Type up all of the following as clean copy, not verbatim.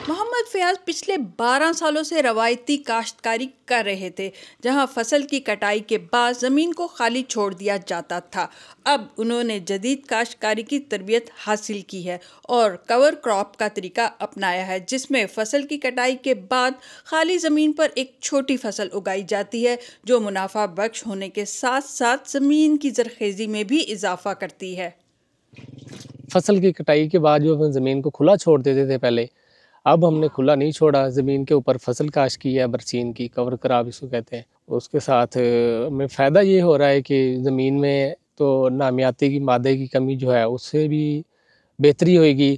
محمد فیاض پچھلے 12 سالوں سے روایتی کاشتکاری کر رہے تھے، جہاں فصل کی کٹائی کے بعد زمین کو خالی چھوڑ دیا جاتا تھا۔ اب انہوں نے جدید کاشتکاری کی تربیت حاصل کی ہے اور کور کراپ کا طریقہ اپنایا ہے، جس میں فصل کی کٹائی کے بعد خالی زمین پر ایک چھوٹی فصل اگائی جاتی ہے، جو منافع بخش ہونے کے ساتھ ساتھ زمین کی زرخیزی میں بھی اضافہ کرتی ہے۔ فصل کی کٹائی کے بعد جو ہم زمین کو کھلا چھوڑ دیتے تھے پہلے، اب ہم نے کھلا نہیں چھوڑا، زمین کے اوپر فصل کاشت کی ہے، برسین کی، کور کراپ اس کو کہتے ہیں۔ اس کے ساتھ ہمیں فائدہ یہ ہو رہا ہے کہ زمین میں تو نامیاتی کی مادے کی کمی جو ہے اس سے بھی بہتری ہوئے گی۔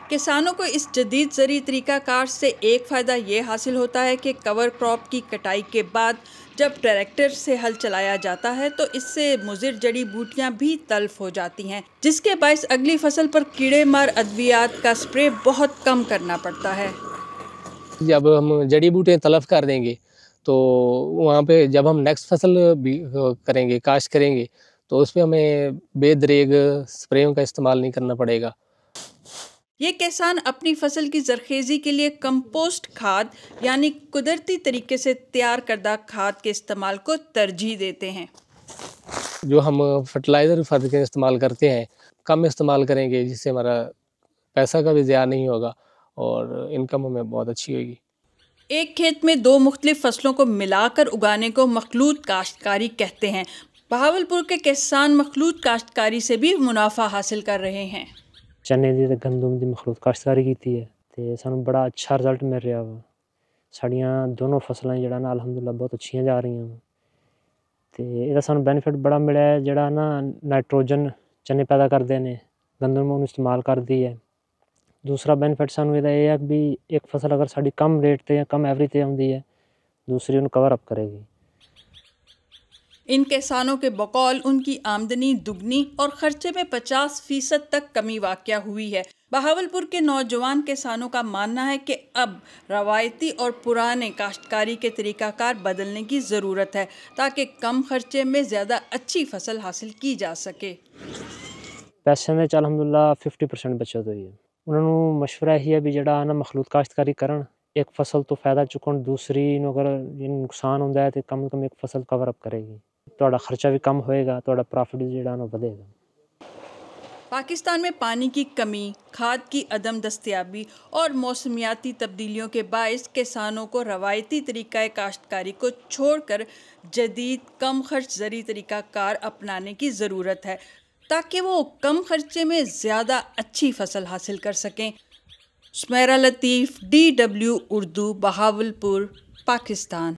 کسانوں کو اس جدید زرعی طریقہ کار سے ایک فائدہ یہ حاصل ہوتا ہے کہ کور کراپ کی کٹائی کے بعد جب ٹریکٹر سے ہل چلایا جاتا ہے تو اس سے مضر جڑی بوٹیاں بھی تلف ہو جاتی ہیں، جس کے باعث اگلی فصل پر کیڑے مار ادویات کا سپرے بہت کم کرنا پڑتا ہے۔ جب ہم جڑی بوٹیاں تلف کر دیں گے تو وہاں پہ جب ہم نیکسٹ فصل بھی کریں گے، کاشت کریں گے، تو اس پہ ہمیں بے دریغ سپریوں کا استعمال نہیں کرنا پڑے گا۔ یہ کسان اپنی فصل کی زرخیزی کے لیے کمپوسٹ کھاد یعنی قدرتی طریقے سے تیار کردہ کھاد کے استعمال کو ترجیح دیتے ہیں۔ جو ہم فرٹیلائزر فرد کے استعمال کرتے ہیں کم استعمال کریں گے، جس سے ہمارا پیسہ کا بھی ضیاع نہیں ہوگا اور انکم ہمیں بہت اچھی ہوگی۔ ایک کھیت میں دو مختلف فصلوں کو ملا کر اگانے کو مخلوط کاشتکاری کہتے ہیں۔ بہاولپور کے کسان مخلوط کاشتکاری سے بھی منافع حاصل کر رہے ہیں۔ چنے دی تے گندم دی مخلوط کاشتکاری کیتی ہے تے سانوں بڑا اچھا رزلٹ مل رہا وا۔ ساڈیاں دونوں فصلاں جڑا نا الحمدللہ بہت اچھیاں جا رہی ہیں تے ਇਹਦਾ سانوں بینیفٹ بڑا ملیا ہے، جڑا نا نائٹروجن چنے پیدا کردے نے، گندم انہوں استعمال کردی ہے۔ دوسرا بینیفٹ سانوں یہ ہے کہ ایک فصل اگر ساڈی کم ریٹ تے یا کم ایوریج تے آندی ہے، دوسری انہوں کور اپ کرے گی۔ ان کسانوں کے بقول ان کی آمدنی دگنی اور خرچے میں 50% تک کمی واقع ہوئی ہے۔ بہاولپور کے نوجوان کسانوں کا ماننا ہے کہ اب روایتی اور پرانے کاشتکاری کے طریقہ کار بدلنے کی ضرورت ہے تاکہ کم خرچے میں زیادہ اچھی فصل حاصل کی جا سکے۔ پیسے میں الحمدللہ 50% بچت ہوئی ہے۔ انہوں نے مشورہ یہ ہے بھی جڑا نا مخلوط کاشتکاری کرن، ایک فصل تو فائدہ چکن، دوسری نو اگر نقصان ہوتا ہے تو کم از کم ایک فصل کور اپ کرے گی۔ تہاڈا خرچہ بھی کم ہوئے گا، تہاڈا پرافٹ جڑا نا بڑھے گا۔ پاکستان میں پانی کی کمی، کھاد کی عدم دستیابی اور موسمیاتی تبدیلیوں کے باعث کسانوں کو روایتی طریقہ کاشتکاری کو چھوڑ کر جدید کم خرچ زرعی طریقہ کار اپنانے کی ضرورت ہے تاکہ وہ کم خرچے میں زیادہ اچھی فصل حاصل کر سکیں۔ سمیرہ لطیف، DW اردو، بہاولپور، پاکستان۔